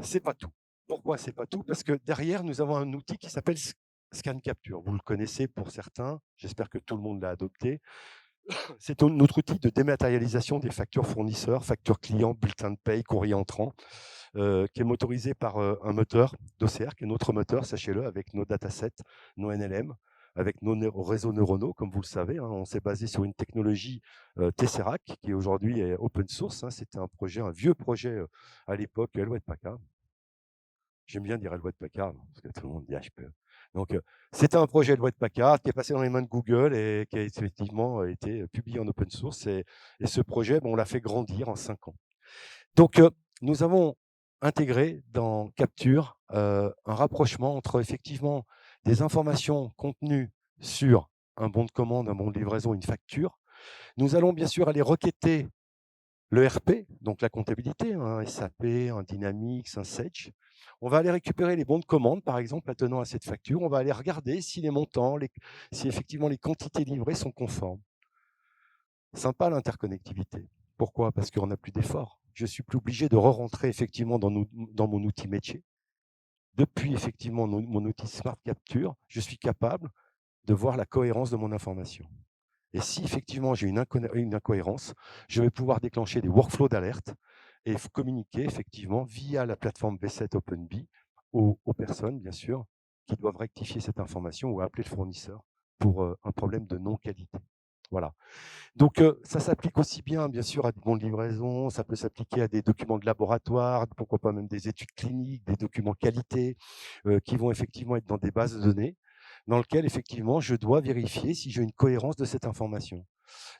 c'est pas tout. Pourquoi c'est pas tout? Parce que derrière, nous avons un outil qui s'appelle Scan Capture. Vous le connaissez pour certains, j'espère que tout le monde l'a adopté. C'est notre outil de dématérialisation des factures fournisseurs, factures clients, bulletins de paye, courrier entrant, qui est motorisé par un moteur d'OCR, qui est notre moteur, sachez-le, avec nos datasets, nos NLM, avec nos réseaux neuronaux, comme vous le savez. Hein. On s'est basé sur une technologie Tesseract, qui aujourd'hui est open source. Hein. C'était un projet, un vieux projet à l'époque, Hewlett-Packard. J'aime bien dire Hewlett-Packard, parce que tout le monde dit HP. Donc, c'était un projet Hewlett-Packard qui est passé dans les mains de Google et qui a effectivement été publié en open source. Et ce projet, on l'a fait grandir en 5 ans. Donc, nous avons intégré dans Capture un rapprochement entre effectivement des informations contenues sur un bon de commande, un bon de livraison, une facture. Nous allons bien sûr aller requêter le RP, donc la comptabilité, un SAP, un Dynamics, un Sage. On va aller récupérer les bons de commande, par exemple, attenant à cette facture. On va aller regarder si les montants, si effectivement les quantités livrées sont conformes. Sympa l'interconnectivité. Pourquoi? Parce qu'on n'a plus d'efforts. Je suis plus obligé de re-rentrer effectivement dans mon outil métier. Depuis effectivement mon outil Smart Capture, je suis capable de voir la cohérence de mon information. Et si effectivement j'ai une incohérence, je vais pouvoir déclencher des workflows d'alerte et communiquer effectivement via la plateforme V7 OpenBee aux personnes, bien sûr, qui doivent rectifier cette information ou appeler le fournisseur pour un problème de non-qualité. Voilà. Donc, ça s'applique aussi bien sûr, à des bons de livraison, ça peut s'appliquer à des documents de laboratoire, pourquoi pas même des études cliniques, des documents qualité, qui vont effectivement être dans des bases de données, dans lesquelles effectivement je dois vérifier si j'ai une cohérence de cette information.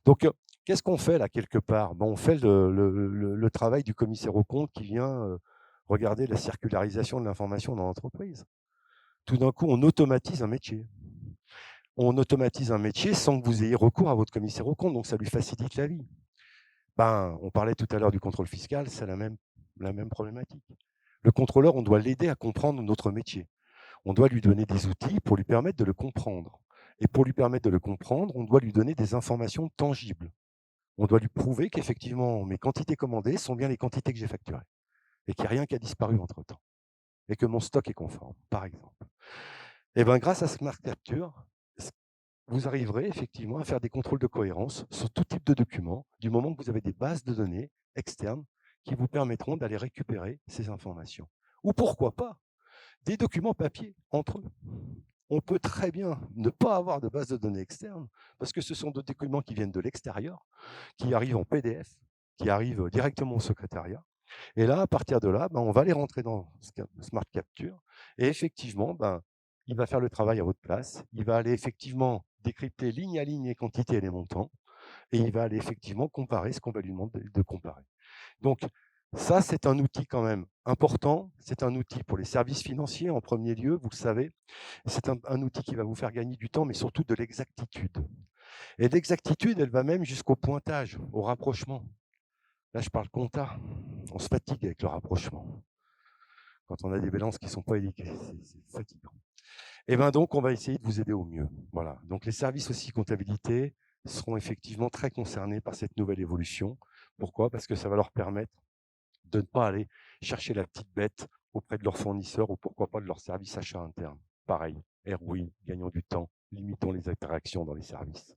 Donc, qu'est-ce qu'on fait là quelque part? On fait le travail du commissaire aux comptes qui vient regarder la circularisation de l'information dans l'entreprise. Tout d'un coup, on automatise un métier. On automatise un métier sans que vous ayez recours à votre commissaire aux comptes, donc ça lui facilite la vie. On parlait tout à l'heure du contrôle fiscal, c'est la même problématique. Le contrôleur, on doit l'aider à comprendre notre métier. On doit lui donner des outils pour lui permettre de le comprendre. Et pour lui permettre de le comprendre, on doit lui donner des informations tangibles. On doit lui prouver qu'effectivement, mes quantités commandées sont bien les quantités que j'ai facturées et qu'il n'y a rien qui a disparu entre-temps et que mon stock est conforme, par exemple. Et grâce à Smart Capture, vous arriverez effectivement à faire des contrôles de cohérence sur tout type de documents, du moment que vous avez des bases de données externes qui vous permettront d'aller récupérer ces informations. Ou pourquoi pas, des documents papier entre eux. On peut très bien ne pas avoir de base de données externe, parce que ce sont des documents qui viennent de l'extérieur, qui arrivent en PDF, qui arrivent directement au secrétariat. Et là, à partir de là, on va les rentrer dans Smart Capture. Et effectivement, il va faire le travail à votre place. Il va aller effectivement décrypter ligne à ligne les quantités et les montants. Et il va aller effectivement comparer ce qu'on va lui demander de comparer. Donc, ça, c'est un outil quand même important. C'est un outil pour les services financiers en premier lieu, vous le savez. C'est un outil qui va vous faire gagner du temps, mais surtout de l'exactitude. Et l'exactitude, elle va même jusqu'au pointage, au rapprochement. Là, je parle compta. On se fatigue avec le rapprochement. Quand on a des balances qui ne sont pas éduquées, c'est fatigant. Et donc, on va essayer de vous aider au mieux. Voilà. Donc, les services aussi comptabilité seront effectivement très concernés par cette nouvelle évolution. Pourquoi? Parce que ça va leur permettre de ne pas aller chercher la petite bête auprès de leurs fournisseurs ou pourquoi pas de leur service achat interne. Pareil, ROI, gagnons du temps, limitons les interactions dans les services.